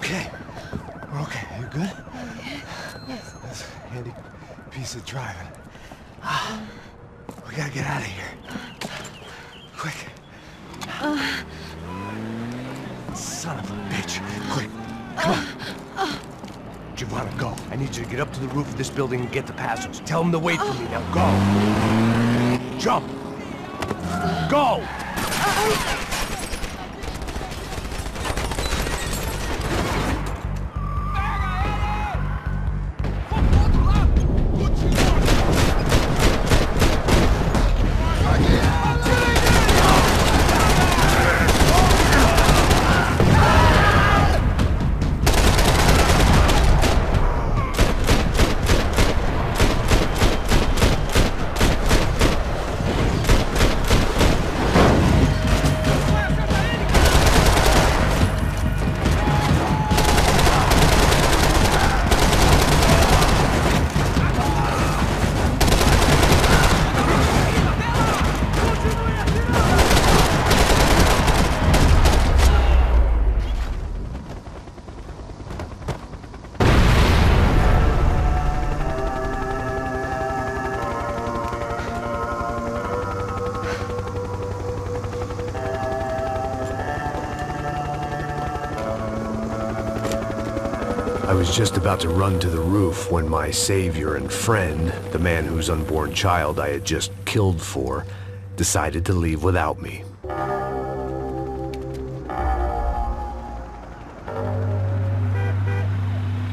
okay. We're okay. You good? Yes. That's a handy piece of driving. We gotta get out of here. Quick. Son of a bitch. Quick. Come on. Giovanna, go. I need you to get up to the roof of this building and get the Passos. Tell them to wait for me. Now go. Jump. Go! I was just about to run to the roof when my savior and friend, the man whose unborn child I had just killed for, decided to leave without me.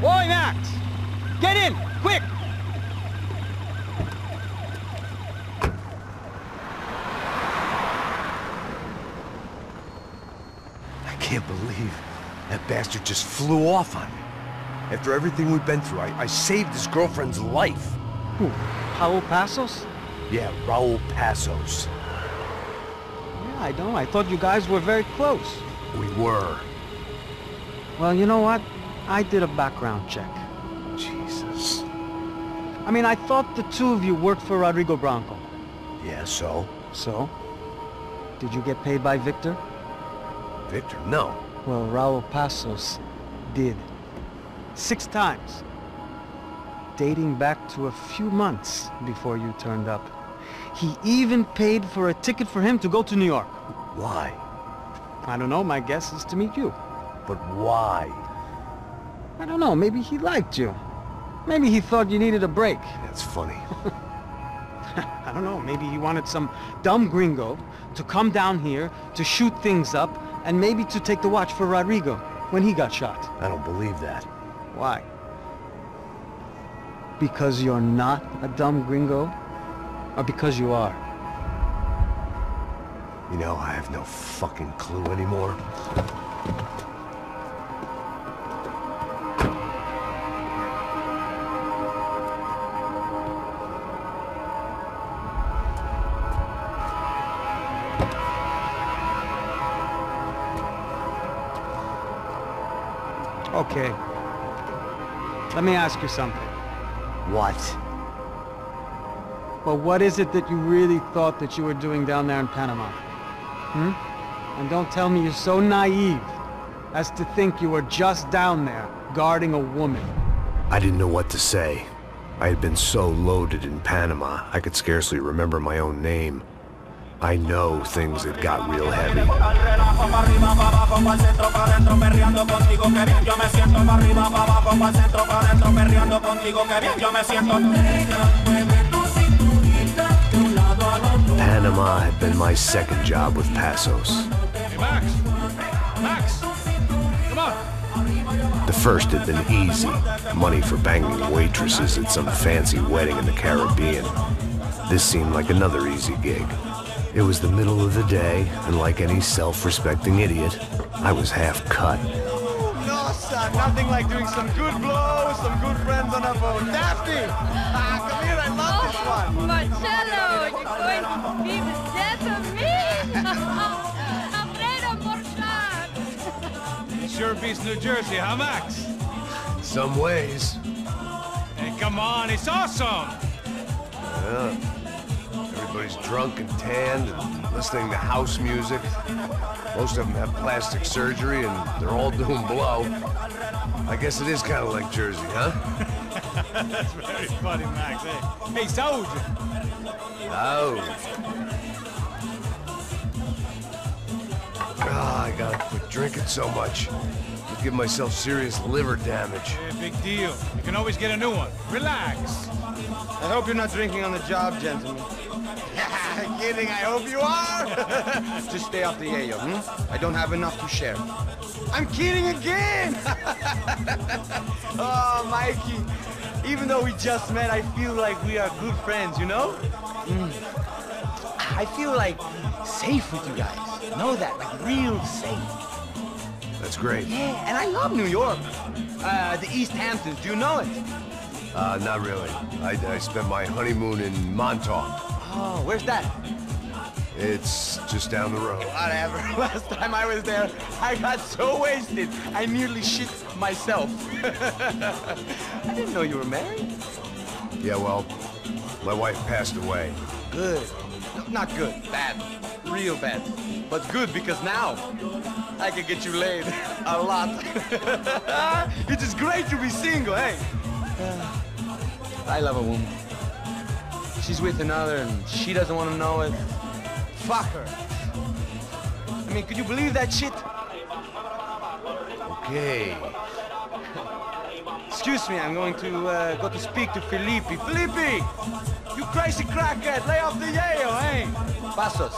Boy, Max! Get in! Quick! I can't believe that bastard just flew off on me. After everything we've been through, I saved his girlfriend's life. Who? Raul Passos? Yeah, Raul Passos. Yeah, I know. I thought you guys were very close. We were. Well, you know what? I did a background check. Jesus. I mean, I thought the two of you worked for Rodrigo Branco. Yeah, so? So? Did you get paid by Victor? Victor, no. Well, Raul Passos did. 6 times. Dating back to a few months before you turned up. He even paid for a ticket for him to go to New York. Why? I don't know, my guess is to meet you. But why? I don't know, maybe he liked you. Maybe he thought you needed a break. That's funny. I don't know, maybe he wanted some dumb gringo to come down here to shoot things up and maybe to take the watch for Rodrigo when he got shot. I don't believe that. Why? Because you're not a dumb gringo? Or because you are? You know, I have no fucking clue anymore. Okay. Let me ask you something. What? Well, what is it that you really thought that you were doing down there in Panama? And don't tell me you're so naive as to think you were just down there guarding a woman. I didn't know what to say. I had been so loaded in Panama, I could scarcely remember my own name. I know things had got real heavy. Panama had been my second job with Passos. Hey, Max! Max! Come on! The first had been easy. Money for banging waitresses at some fancy wedding in the Caribbean. This seemed like another easy gig. It was the middle of the day, and like any self-respecting idiot, I was half cut. No, son, nothing like doing some good blows, some good friends on a boat. Daphne! Come here, I love this one. Marcello, you're going to be the death of me? Alfredo Morchat. It sure beats New Jersey, huh, Max? In some ways. Hey, come on, it's awesome! Yeah. Everybody's drunk and tanned and listening to house music. Most of them have plastic surgery and they're all doing blow. I guess it is kind of like Jersey, huh? That's very funny, Max. Hey, saúde. Oh. Ah, I gotta quit drinking so much. I'll give myself serious liver damage. Yeah, big deal. You can always get a new one. Relax. I hope you're not drinking on the job, gentlemen. Kidding, I hope you are. Just stay off the yayo, hmm? I don't have enough to share. I'm kidding again! Oh, Mikey. Even though we just met, I feel like we are good friends, you know? I feel like safe with you guys. Know that? Like real safe. That's great. Yeah, and I love New York. The East Hamptons, do you know it? Not really. I spent my honeymoon in Montauk. Oh, where's that? It's just down the road. Whatever. Last time I was there, I got so wasted, I nearly shit myself. I didn't know you were married. Yeah, well, my wife passed away. Good. No, not good. Bad. Real bad. But good because now I can get you laid a lot. It is great to be single, hey? I love a woman. She's with another and she doesn't want to know it. Fuck her. I mean, could you believe that shit? Okay. Excuse me, I'm going to go to speak to Felipe. Felipe! You crazy crackhead, lay off the yayo, eh? Pasos.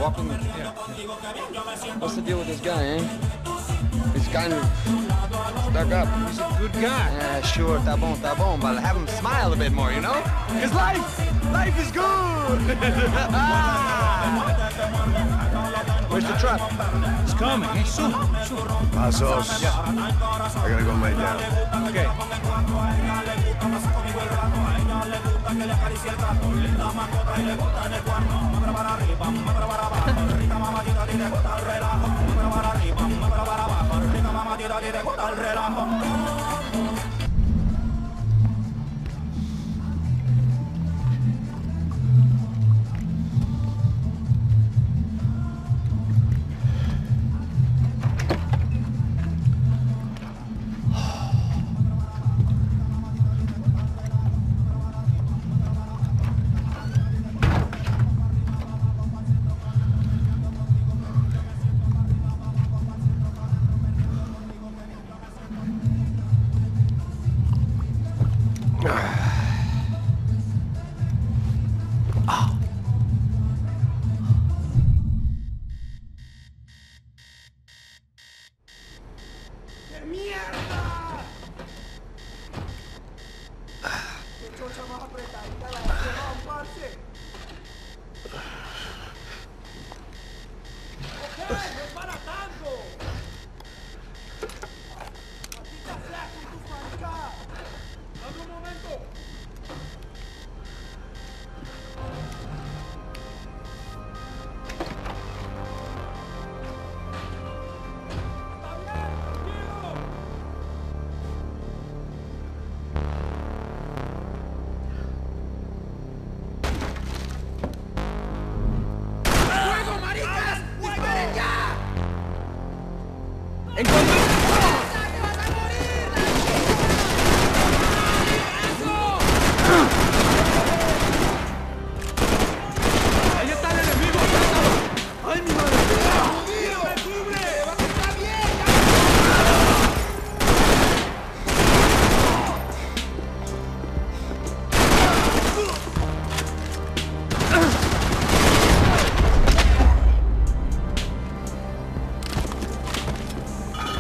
Walk with me. Yeah. What's the deal with this guy, eh? He's kind of stuck up. He's a good guy. Yeah, sure, tá bom, but have him smile a bit more, you know? Because life is good! Where's the truck? It's coming. Hey, soon. Pasos. Yeah. I gotta go lay down. Okay.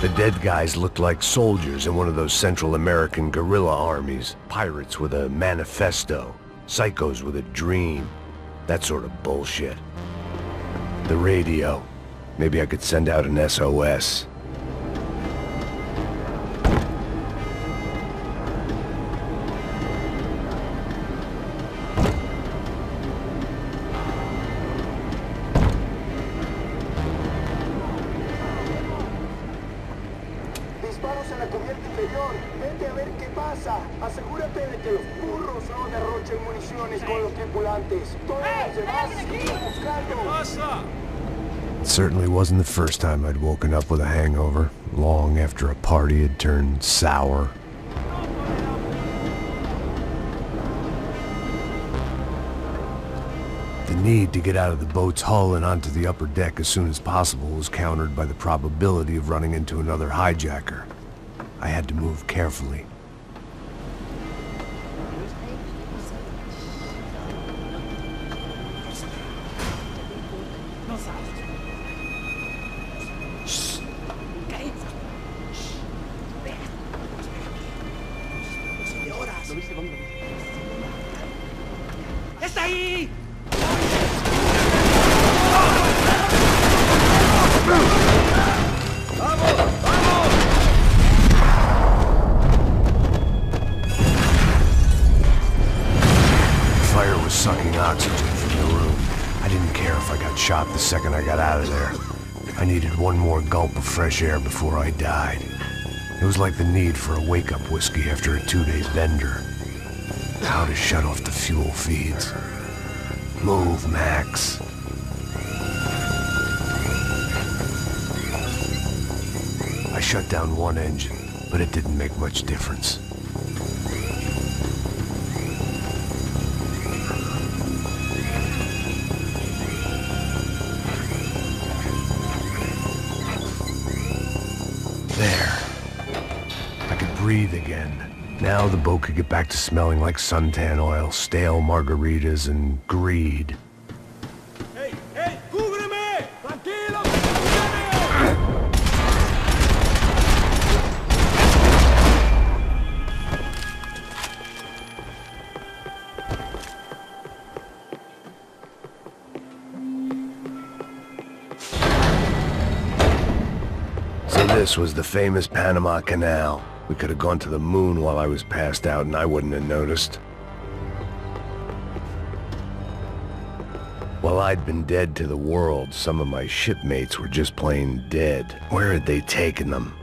The dead guys looked like soldiers in one of those Central American guerrilla armies. Pirates with a manifesto. Psychos with a dream. That sort of bullshit. The radio. Maybe I could send out an SOS. Disparos en la cubierta inferior. Vete a ver qué pasa. Asegúrate de que los burros no derrochen municiones con los tripulantes. Todos los demás, sigan buscando. What's up? It certainly wasn't the first time I'd woken up with a hangover, long after a party had turned sour. The need to get out of the boat's hull and onto the upper deck as soon as possible was countered by the probability of running into another hijacker. I had to move carefully. Sucking oxygen from the room. I didn't care if I got shot the second I got out of there. I needed one more gulp of fresh air before I died. It was like the need for a wake-up whiskey after a 2-day bender. How to shut off the fuel feeds. Move, Max. I shut down one engine, but it didn't make much difference. Breathe again. Now the boat could get back to smelling like suntan oil, stale margaritas, and greed. Hey, hey, cúbreme! Tranquilo, So this was the famous Panama Canal. We could have gone to the moon while I was passed out and I wouldn't have noticed. While I'd been dead to the world, some of my shipmates were just plain dead. Where had they taken them?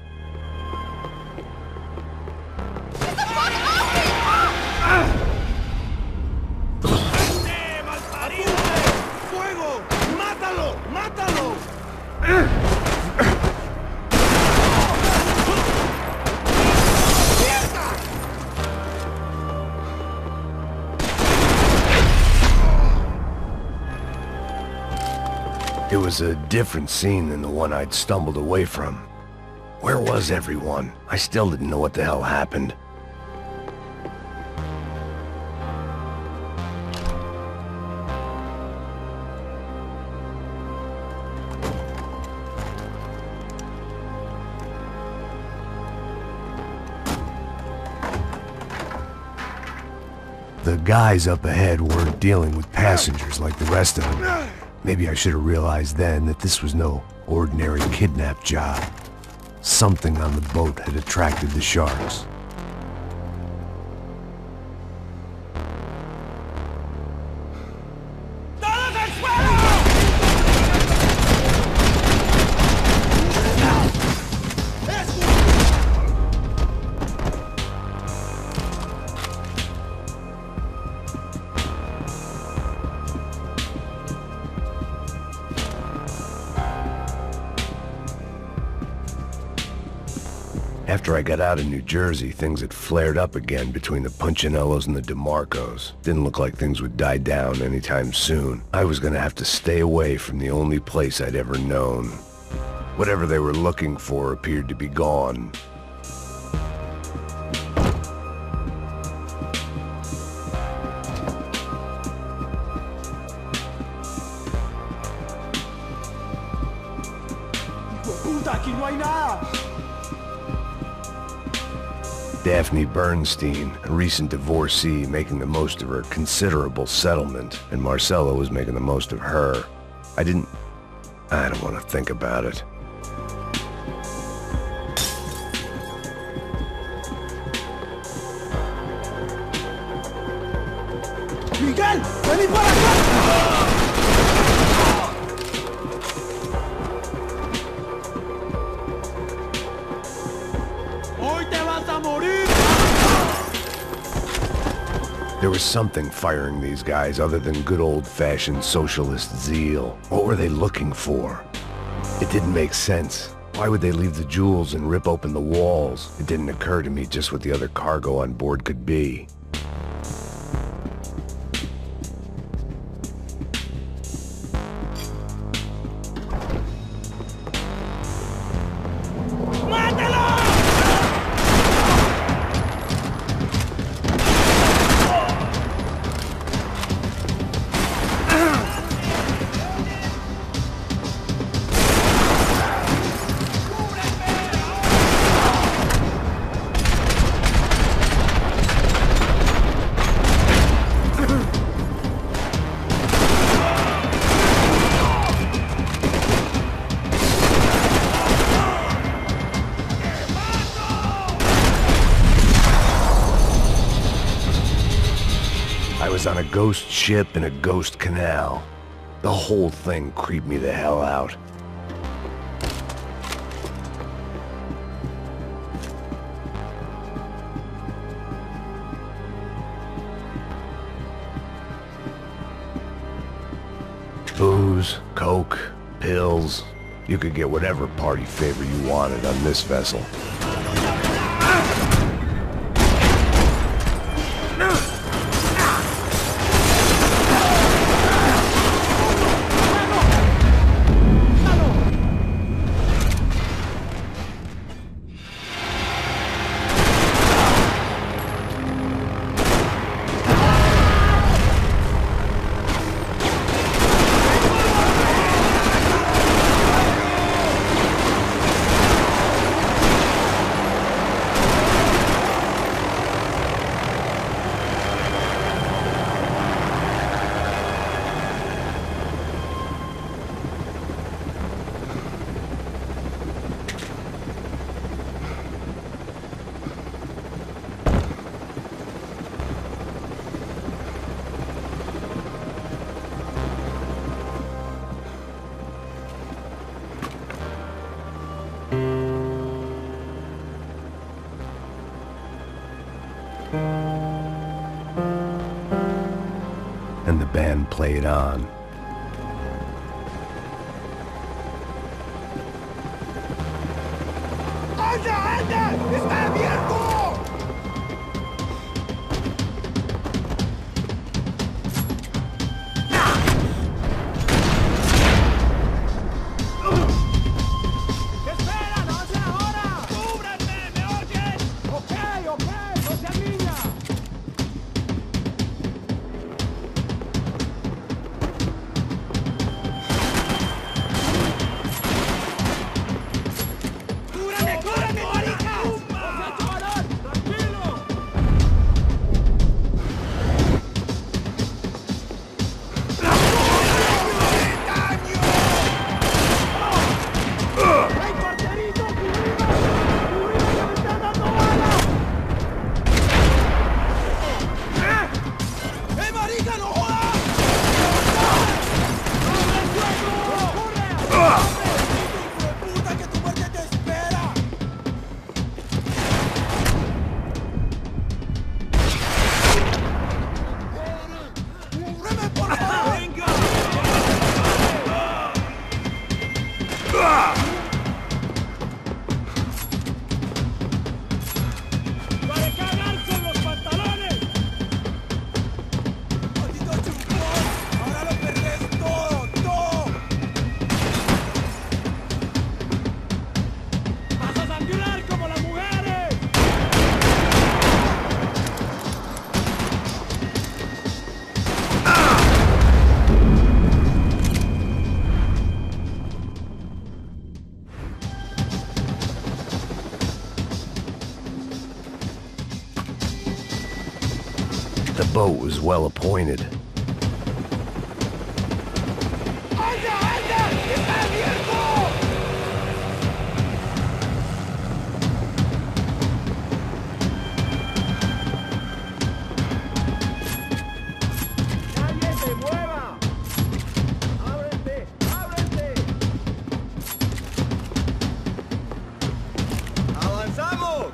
It was a different scene than the one I'd stumbled away from. Where was everyone? I still didn't know what the hell happened. The guys up ahead weren't dealing with passengers like the rest of them. Maybe I should have realized then that this was no ordinary kidnap job. Something on the boat had attracted the sharks. After I got out of New Jersey, things had flared up again between the Punchinellos and the DeMarcos. Didn't look like things would die down anytime soon. I was gonna have to stay away from the only place I'd ever known. Whatever they were looking for appeared to be gone. ¡Puta, aquí no hay nada! Daphne Bernstein, a recent divorcee, making the most of her considerable settlement, and Marcella was making the most of her. I don't want to think about it. ¡Miguel! ¡Vení para acá! ¡Hoy te vas a morir! There was something firing these guys other than good old-fashioned socialist zeal. What were they looking for? It didn't make sense. Why would they leave the jewels and rip open the walls? It didn't occur to me just what the other cargo on board could be. I was on a ghost ship in a ghost canal. The whole thing creeped me the hell out. Booze, coke, pills. You could get whatever party favor you wanted on this vessel. And the band played on. ¡Anda, anda! ¡Está abierto! The boat was well appointed. ¡Anda, anda! ¡Está abierto! ¡Nadie se mueva! ¡Ábrete! ¡Ábrete! ¡Avanzamos!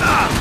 Ah!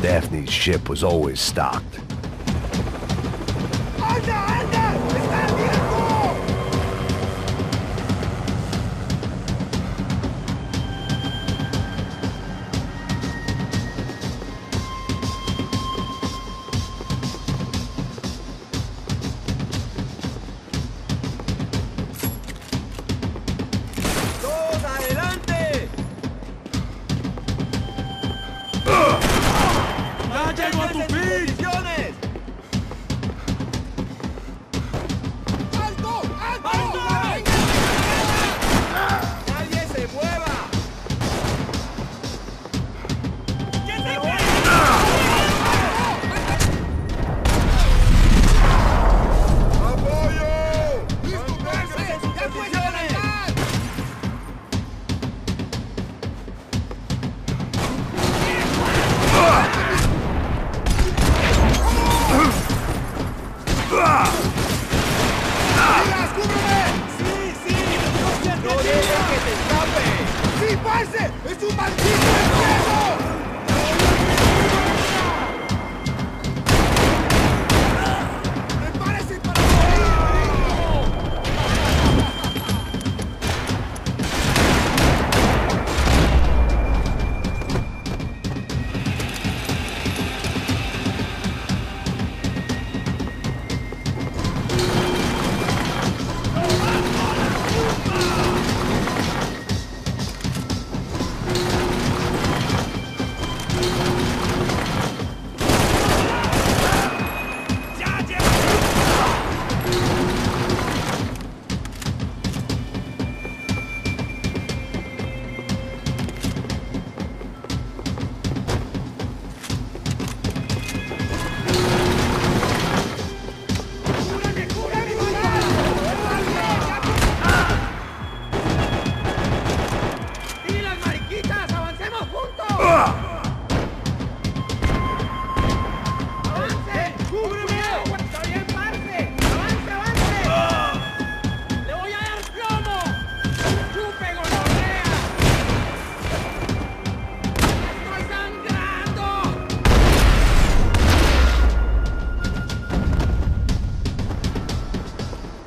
Daphne's ship was always stocked.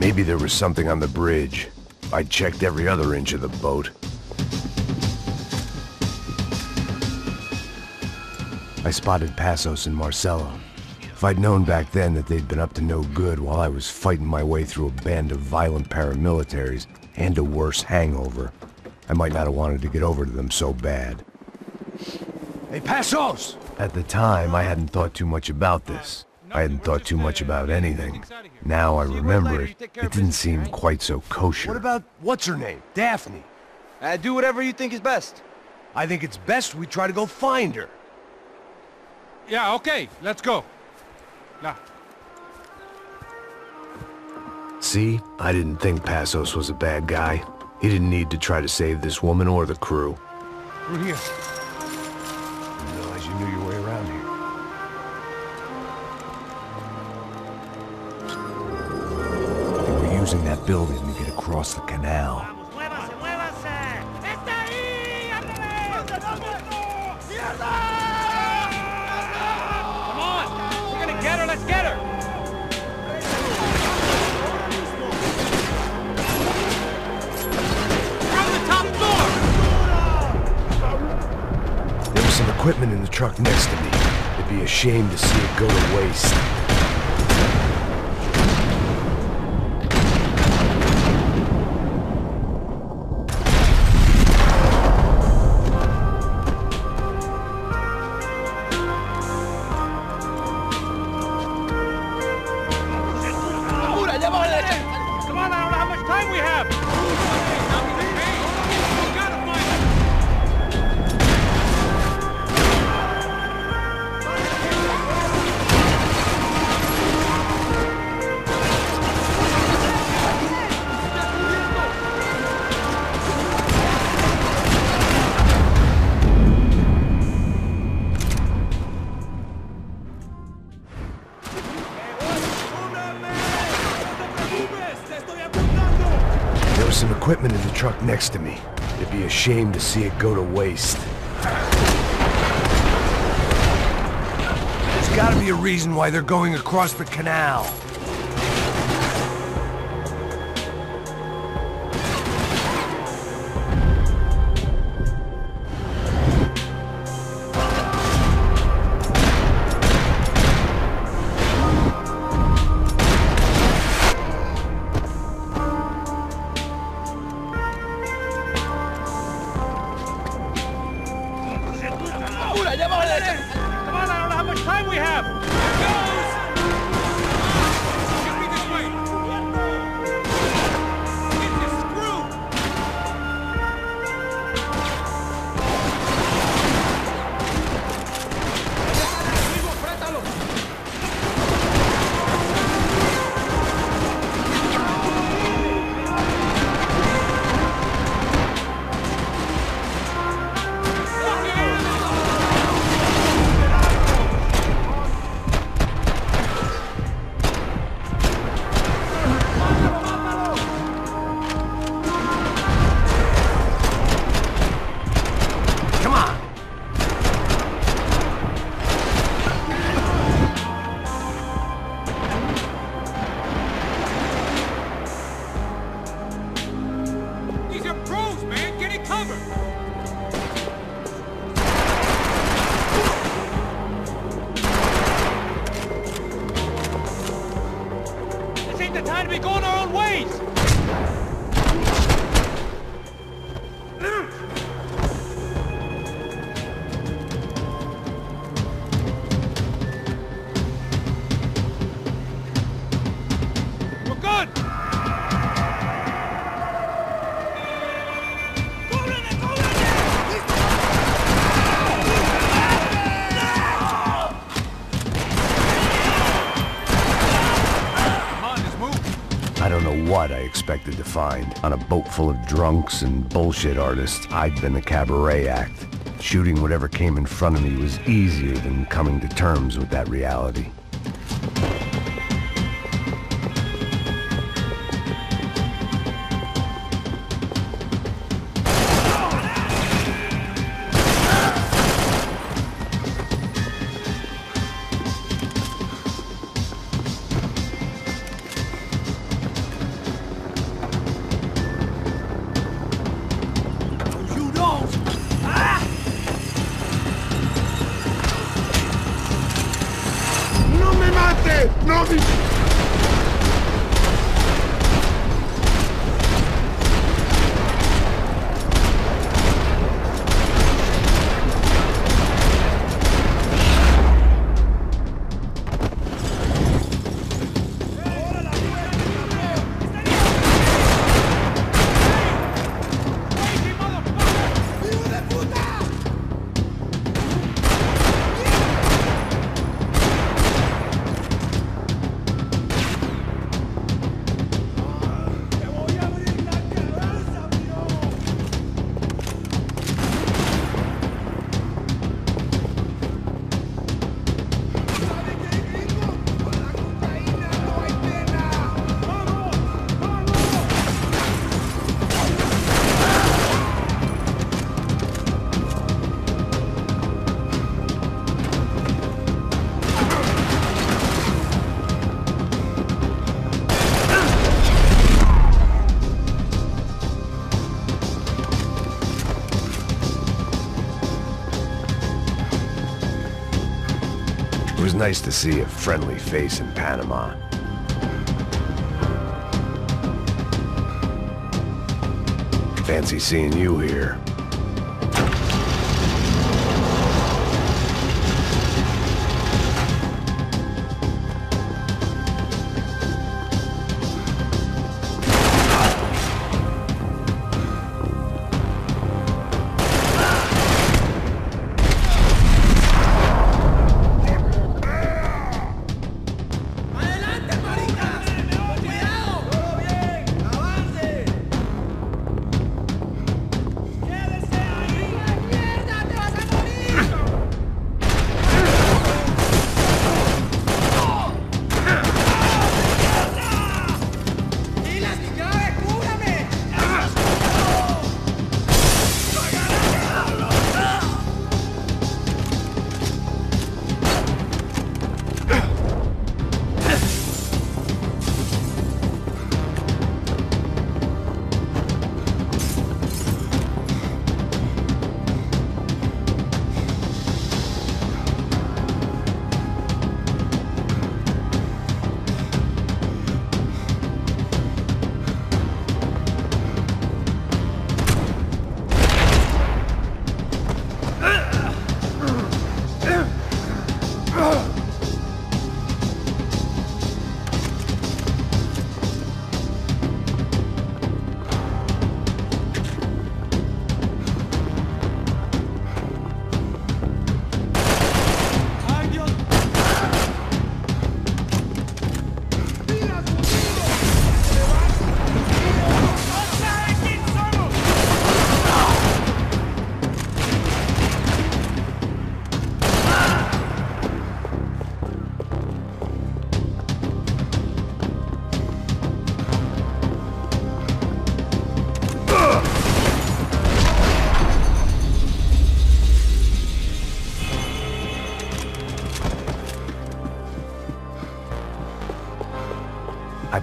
Maybe there was something on the bridge. I checked every other inch of the boat. I spotted Passos and Marcelo. If I'd known back then that they'd been up to no good while I was fighting my way through a band of violent paramilitaries and a worse hangover, I might not have wanted to get over to them so bad. Hey, Passos! At the time, I hadn't thought too much about this. I hadn't thought too much about anything. Now I remember it, it didn't seem quite so kosher. What about, what's her name? Daphne? Do whatever you think is best. I think it's best we try to go find her. Yeah, okay, let's go. Nah. See? I didn't think Passos was a bad guy. He didn't need to try to save this woman or the crew. Through here. Didn't realize you knew your way around here. They were using that building to get across the canal. Come on! We're gonna get her, let's get her! From the top floor! There was some equipment in the truck next to me. It'd be a shame to see it go to waste. Come on, I don't know how much time we have! We gotta find There was some equipment in the truck next to me. It'd be a shame to see it go to waste. There's gotta be a reason why they're going across the canal. I don't know what I expected to find. On a boat full of drunks and bullshit artists, I'd been a cabaret act. Shooting whatever came in front of me was easier than coming to terms with that reality. It was nice to see a friendly face in Panama. Fancy seeing you here. ¡Quédese!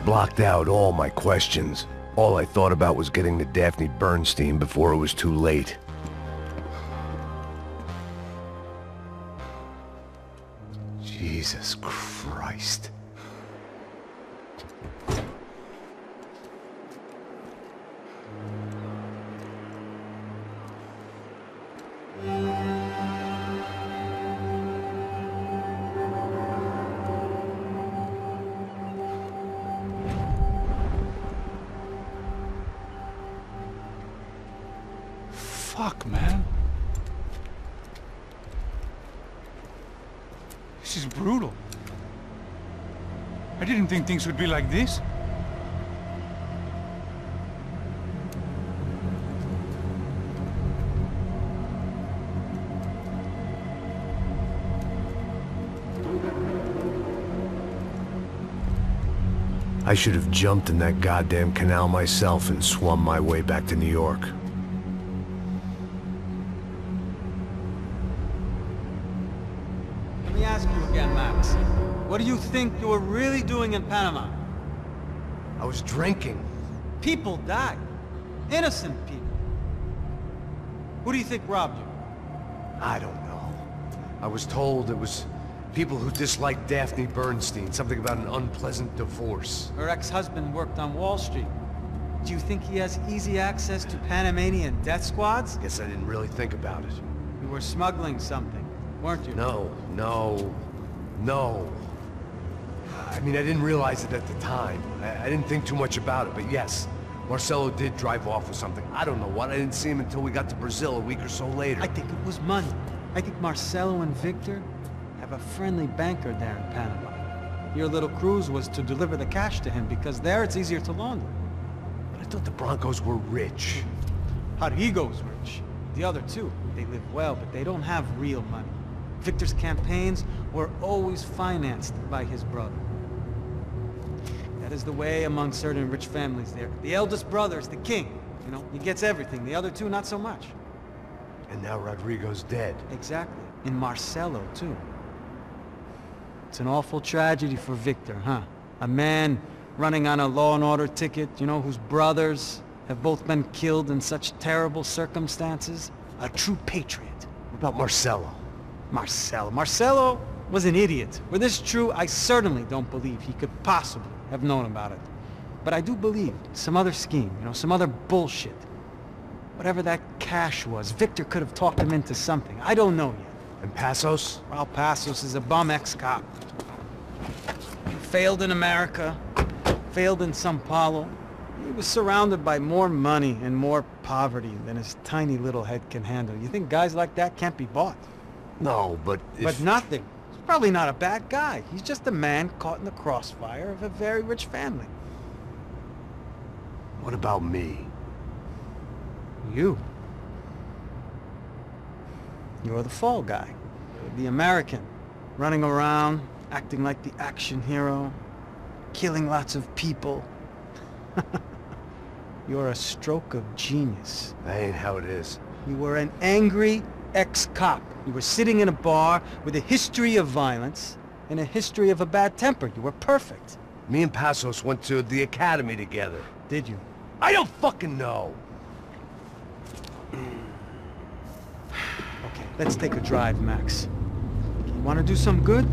blocked out all my questions. All I thought about was getting to Daphne Bernstein before it was too late. Jesus Christ. Fuck, man. This is brutal. I didn't think things would be like this. I should have jumped in that goddamn canal myself and swum my way back to New York. Let me ask you again, Max. What do you think you were really doing in Panama? I was drinking. People died. Innocent people. Who do you think robbed you? I don't know. I was told it was people who disliked Daphne Bernstein, something about an unpleasant divorce. Her ex-husband worked on Wall Street. Do you think he has easy access to Panamanian death squads? Guess I didn't really think about it. You were smuggling something, weren't you? No. I mean, I didn't realize it at the time. I didn't think too much about it, but yes, Marcelo did drive off with something. I don't know what. I didn't see him until we got to Brazil a week or so later. I think it was money. I think Marcelo and Victor have a friendly banker there in Panama. Your little cruise was to deliver the cash to him because there it's easier to launder. But I thought the Broncos were rich. Rodrigo's rich. The other two, they live well, but they don't have real money. Victor's campaigns were always financed by his brother. That is the way among certain rich families there. The eldest brother is the king. You know, he gets everything. The other two, not so much. And now Rodrigo's dead. Exactly. And Marcelo, too. It's an awful tragedy for Victor, huh? A man running on a law and order ticket, you know, whose brothers have both been killed in such terrible circumstances. A true patriot. What about Marcelo? Marcelo was an idiot. Were this true, I certainly don't believe he could possibly have known about it. But I do believe some other scheme, you know, some other bullshit. Whatever that cash was, Victor could have talked him into something. I don't know yet. And Passos? Well, Passos is a bum ex-cop. He failed in America, failed in San-Paulo. He was surrounded by more money and more poverty than his tiny little head can handle. You think guys like that can't be bought? No, but But nothing. He's probably not a bad guy. He's just a man caught in the crossfire of a very rich family. What about me? You. You're the fall guy. The American. Running around, acting like the action hero. Killing lots of people. You're a stroke of genius. That ain't how it is. You were an angry ex-cop. You were sitting in a bar with a history of violence and a history of a bad temper. You were perfect. Me and Passos went to the academy together. Did you? I don't fucking know! Okay, let's take a drive, Max. You want to do some good?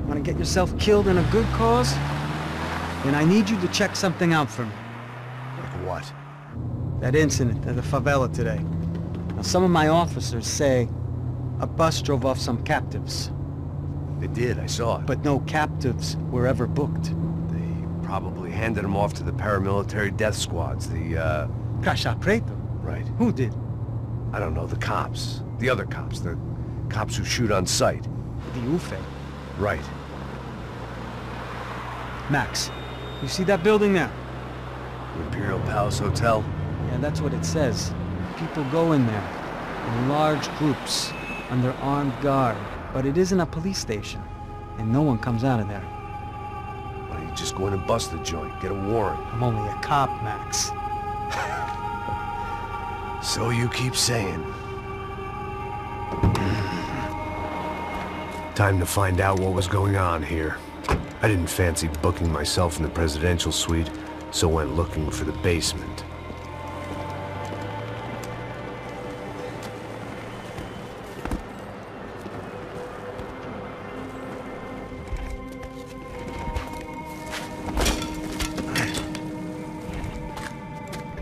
Want to get yourself killed in a good cause? Then I need you to check something out for me. Like what? That incident at the favela today. Now, some of my officers say a bus drove off some captives. They did, I saw it. But no captives were ever booked. They probably handed them off to the paramilitary death squads, the, Caixa Preto? Right. Who did? I don't know, the cops. The other cops, the cops who shoot on sight. The UFE. Right. Max, you see that building there? The Imperial Palace Hotel? Yeah, that's what it says. People go in there, in large groups, under armed guard. But it isn't a police station, and no one comes out of there. Why don't you just go in and bust the joint, get a warrant? I'm only a cop, Max. So you keep saying. Time to find out what was going on here. I didn't fancy booking myself in the presidential suite, so went looking for the basement.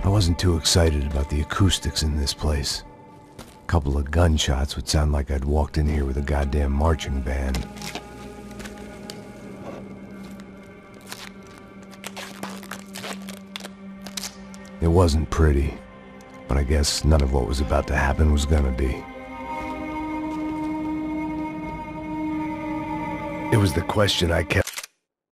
I wasn't too excited about the acoustics in this place. A couple of gunshots would sound like I'd walked in here with a goddamn marching band. It wasn't pretty, but I guess none of what was about to happen was gonna be. It was the question I kept